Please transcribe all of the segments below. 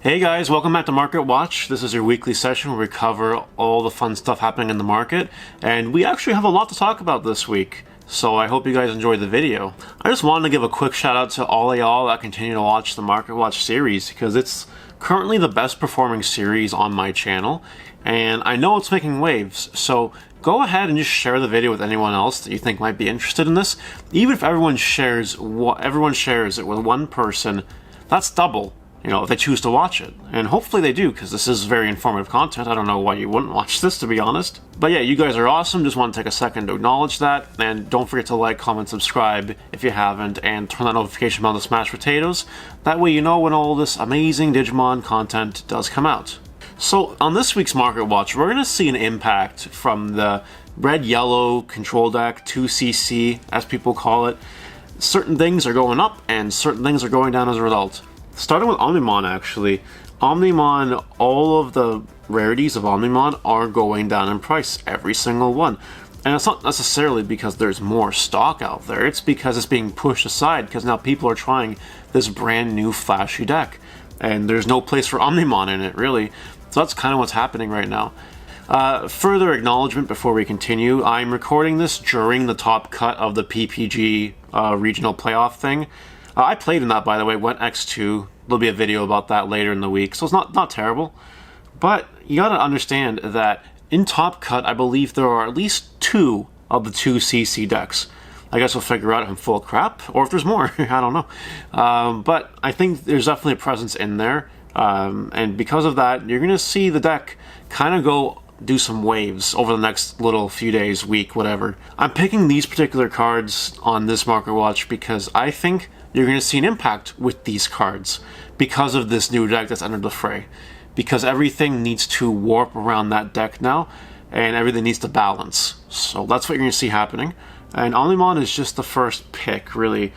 Hey guys, welcome back to Market Watch. This is your weekly session where we cover all the fun stuff happening in the market, and we actually have a lot to talk about this week, so I hope you guys enjoyed the video. I just wanted to give a quick shout out to all of y'all that continue to watch the Market Watch series, because it's currently the best performing series on my channel, and I know it's making waves, so go ahead and just share the video with anyone else that you think might be interested in this. Even if everyone shares it with one person, that's double. You know, if they choose to watch it. And hopefully they do, because this is very informative content. I don't know why you wouldn't watch this, to be honest. But yeah, you guys are awesome. Just want to take a second to acknowledge that. And don't forget to like, comment, subscribe if you haven't, and turn that notification bell to smash potatoes. That way you know when all this amazing Digimon content does come out. So on this week's Market Watch, we're going to see an impact from the red-yellow control deck, 2cc, as people call it. Certain things are going up, and certain things are going down as a result. Starting with Omnimon, actually. Omnimon, all of the rarities of Omnimon are going down in price, every single one. And it's not necessarily because there's more stock out there, it's because it's being pushed aside, because now people are trying this brand new flashy deck. And there's no place for Omnimon in it, really. So that's kind of what's happening right now. Further acknowledgement before we continue, I'm recording this during the top cut of the PPG regional playoff thing. I played in that, by the way, went X2. There'll be a video about that later in the week, so it's not terrible. But you gotta understand that in Top Cut, I believe there are at least 2 of the 2cc decks. I guess we'll figure out if I'm full of crap, or if there's more, I don't know. But I think there's definitely a presence in there, and because of that, you're gonna see the deck kind of go do some waves over the next little few days, week, whatever. I'm picking these particular cards on this Market Watch because I think you're going to see an impact with these cards because of this new deck that's entered the fray. Because everything needs to warp around that deck now, and everything needs to balance. So that's what you're going to see happening. And Omnimon is just the first pick, really.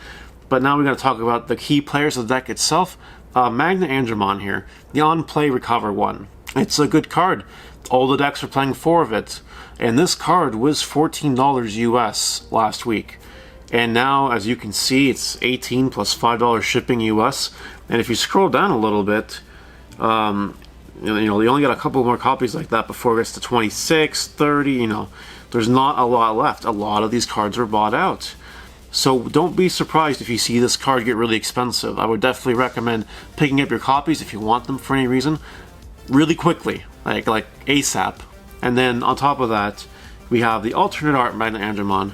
But now we're going to talk about the key players of the deck itself. Magna Angelmon here, the on-play recover one. It's a good card. All the decks are playing 4 of it. And this card was $14 US last week. And now, as you can see, it's $18 plus $5 shipping US. And if you scroll down a little bit, you only got a couple more copies like that before it gets to 26, 30, you know. There's not a lot left. A lot of these cards are bought out. So don't be surprised if you see this card get really expensive. I would definitely recommend picking up your copies if you want them for any reason, really quickly, like ASAP. And then on top of that, we have the alternate art Magna Angelmon.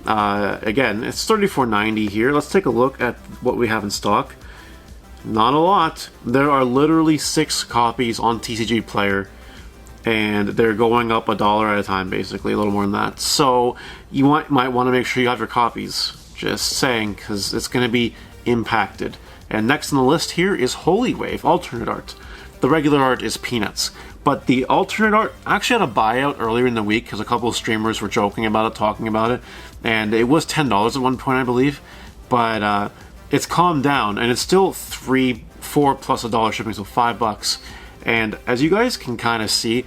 Again, it's $34.90 here. Let's take a look at what we have in stock. Not a lot. There are literally 6 copies on TCG Player, and they're going up $1 at a time, basically, a little more than that. So you might want to make sure you have your copies. Just saying, because it's going to be impacted. And next on the list here is Holy Wave, alternate art. The regular art is peanuts. But the alternate art actually had a buyout earlier in the week because a couple of streamers were joking about it, talking about it. And it was $10 at one point, I believe. But it's calmed down, and it's still $4 plus $1 shipping, so $5. And as you guys can kind of see,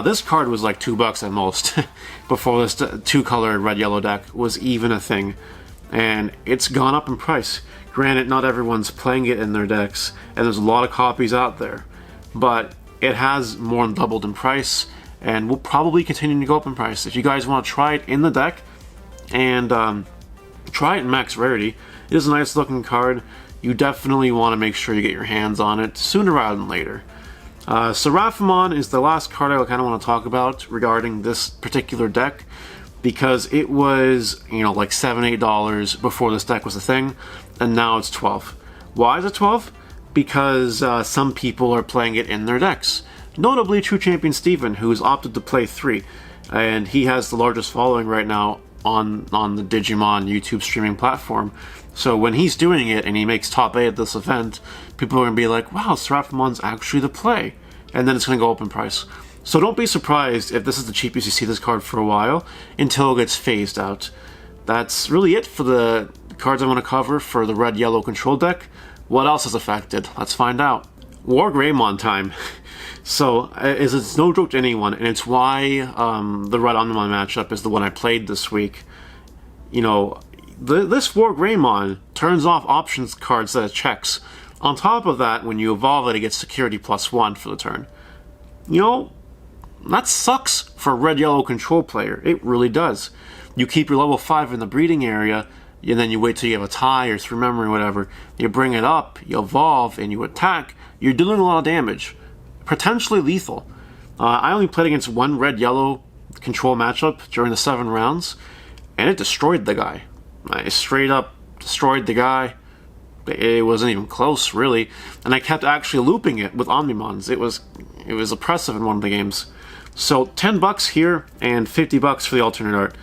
this card was like $2 at most before this 2-color red-yellow deck was even a thing. And it's gone up in price. Granted, not everyone's playing it in their decks, and there's a lot of copies out there. But it has more than doubled in price, and will probably continue to go up in price. If you guys want to try it in the deck, and try it in max rarity, it is a nice looking card. You definitely want to make sure you get your hands on it sooner rather than later. So Rafamon is the last card I kind of want to talk about regarding this particular deck, because it was, like $7, $8 before this deck was a thing, and now it's $12. Why is it $12? Because some people are playing it in their decks. Notably, True Champion Steven, who's opted to play 3, and he has the largest following right now on the Digimon YouTube streaming platform. So when he's doing it and he makes top 8 at this event, people are going to be like, wow, Rafamon's actually the play. And then it's going to go up in price. So don't be surprised if this is the cheapest you see this card for a while, until it gets phased out. That's really it for the cards I want to cover for the red-yellow control deck. What else is affected? Let's find out. War Greymon time. So, it's no joke to anyone, and it's why the Red Omnimon matchup is the one I played this week. This War Greymon turns off options cards that it checks. On top of that, when you evolve it, it gets security +1 for the turn. You know, that sucks for a red-yellow control player. It really does. You keep your level 5 in the breeding area, and then you wait till you have a tie or 3 memory or whatever. You bring it up, you evolve, and you attack. You're doing a lot of damage. Potentially lethal. I only played against one red-yellow control matchup during the 7 rounds, and it destroyed the guy. I straight up destroyed the guy. It wasn't even close, really. And I kept actually looping it with Omnimons. It was oppressive in one of the games. So $10 here and $50 for the alternate art.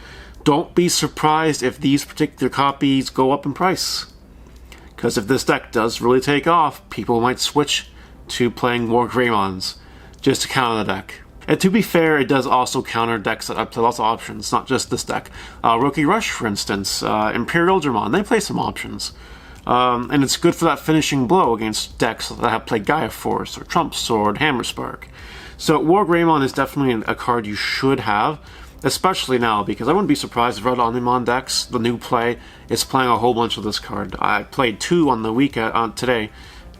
Don't be surprised if these particular copies go up in price. Because if this deck does really take off, people might switch to playing more Greymons just to counter the deck. And to be fair, it does also counter decks that play lots of options, not just this deck. Rookie Rush, for instance, Imperial Angelmon, they play some options. And it's good for that finishing blow against decks that have played Gaia Force or Trump Sword, Hammer Spark. So War Greymon is definitely a card you should have, especially now, because I wouldn't be surprised if Red Omnimon decks, the new play, is playing a whole bunch of this card. I played 2 on the weekend, today,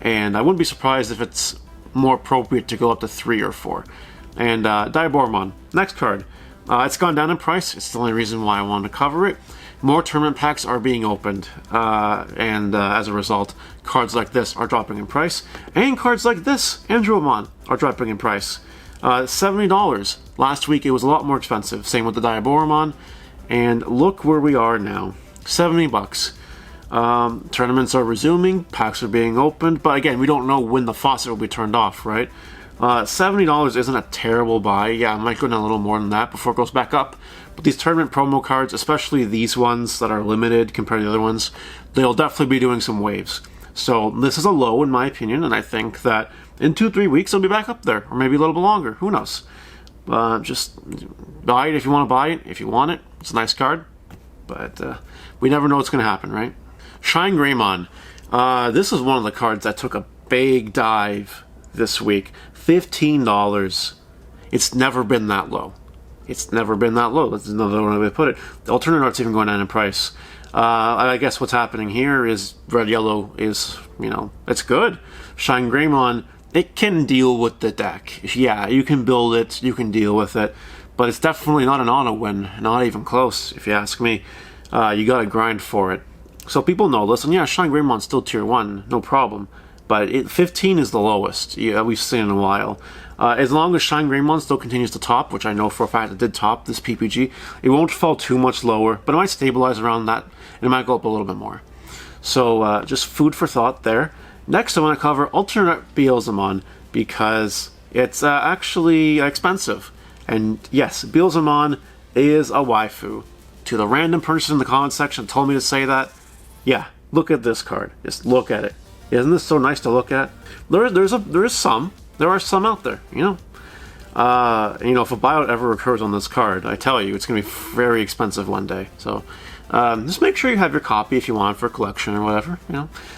and I wouldn't be surprised if it's more appropriate to go up to 3 or 4. And Digimon, next card. It's gone down in price. It's the only reason why I wanted to cover it. More tournament packs are being opened, and as a result, cards like this are dropping in price, and cards like this, Angelmon, are dropping in price. $70. Last week it was a lot more expensive. Same with the Digimon, and look where we are now. $70. Tournaments are resuming, packs are being opened, but again, we don't know when the faucet will be turned off, right? $70 isn't a terrible buy. Yeah, I might go down a little more than that before it goes back up. But these tournament promo cards, especially these ones that are limited compared to the other ones, they'll definitely be doing some waves. So this is a low in my opinion, and I think that in 2-3 weeks it'll be back up there, or maybe a little bit longer. Who knows? Just buy it if you want to buy it. If you want it, it's a nice card. But we never know what's going to happen, right? Shine Greymon. This is one of the cards that took a big dive this week. $15. It's never been that low. It's never been that low. That's another way to put it. The alternate art's even going down in price. I guess what's happening here is red-yellow is, it's good. Shine Greymon, it can deal with the deck. Yeah, you can build it, you can deal with it, but it's definitely not an auto win. Not even close, if you ask me. You gotta grind for it. So people know, listen, yeah, Shine Greymon's still tier 1, no problem. But 15 is the lowest we've seen in a while. As long as Shine Greymon still continues to top, which I know for a fact it did top this PPG, it won't fall too much lower, but it might stabilize around that, and it might go up a little bit more. So just food for thought there. Next I want to cover Alternate Beelzemon, because it's actually expensive. And yes, Beelzemon is a waifu. To the random person in the comment section that told me to say that, yeah, look at this card. Just look at it. Isn't this so nice to look at? There are some out there, if a buyout ever occurs on this card, I tell you, it's going to be very expensive one day. So just make sure you have your copy if you want for a collection or whatever.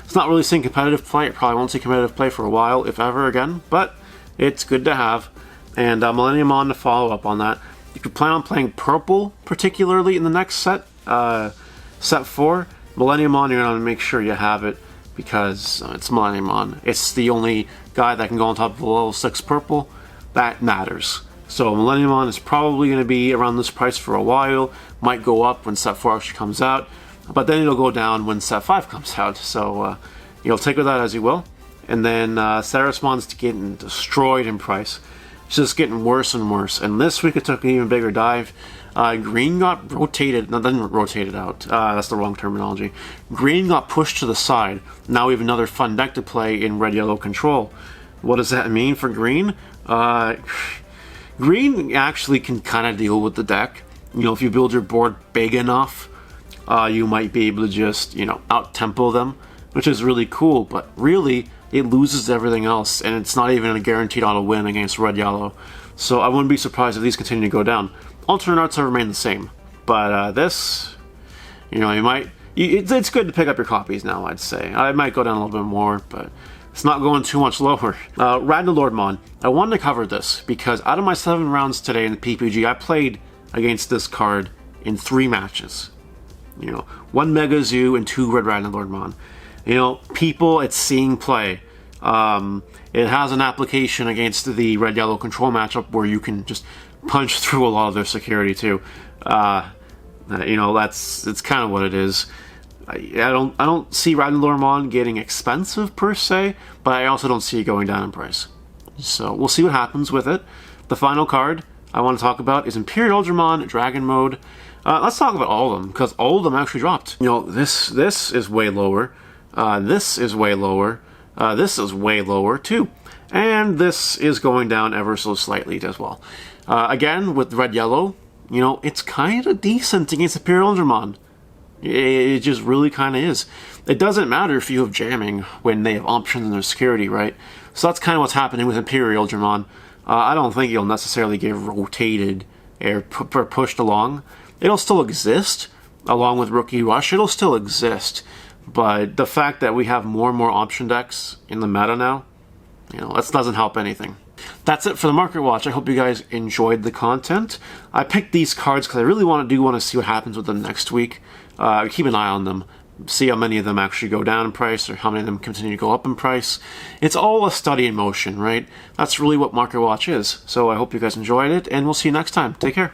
It's not really seeing competitive play. It probably won't see competitive play for a while, if ever again, but it's good to have. And Millenniumon to follow up on that. If you plan on playing purple, particularly in the next set, set 4, Millenniumon, you're going to make sure you have it, because it's Omnimon. It's the only guy that can go on top of a level 6 purple. That matters. So Omnimon is probably going to be around this price for a while. Might go up when set 4 actually comes out, but then it'll go down when set 5 comes out. So take with that as you will. And then Sarasmon's getting destroyed in price. It's just getting worse and worse. And this week it took an even bigger dive. Green got rotated, no, didn't rotated out, that's the wrong terminology. Green got pushed to the side. Now we have another fun deck to play in red-yellow control. What does that mean for green? Green actually can kind of deal with the deck. If you build your board big enough, you might be able to just, out-tempo them, which is really cool, but really, it loses everything else, and it's not even a guaranteed auto win against red-yellow. So I wouldn't be surprised if these continue to go down. Alternate arts have remained the same, but this, it's good to pick up your copies now, I'd say. I might go down a little bit more, but it's not going too much lower. Ragnarlordmon, I wanted to cover this because out of my 7 rounds today in the PPG, I played against this card in 3 matches. 1 Mega Zoo and 2 Red Ragnarlordmon. You know, people, it's seeing play. It has an application against the red-yellow control matchup where you can just punch through a lot of their security too. You know, it's kind of what it is. I don't see Rafamon getting expensive per se, but I also don't see it going down in price. So we'll see what happens with it. The final card I want to talk about is Imperial Angelmon Dragon Mode. Let's talk about all of them, because all of them actually dropped. You know, this is way lower. This is way lower. This is way lower too. And this is going down ever so slightly as well. Again, with red-yellow, you know, it's kind of decent against Imperial Angelmon. It just really kind of is. It doesn't matter if you have jamming when they have options in their security, right? So that's kind of what's happening with Imperial Angelmon. I don't think it'll necessarily get rotated or pushed along. It'll still exist, along with Rookie Rush. It'll still exist. But the fact that we have more and more option decks in the meta now, you know, that doesn't help anything. That's it for the Market Watch. I hope you guys enjoyed the content. I picked these cards because I really want to see what happens with them next week. Keep an eye on them. See how many of them actually go down in price or how many of them continue to go up in price. It's all a study in motion, right? That's really what Market Watch is. So I hope you guys enjoyed it, and we'll see you next time. Take care.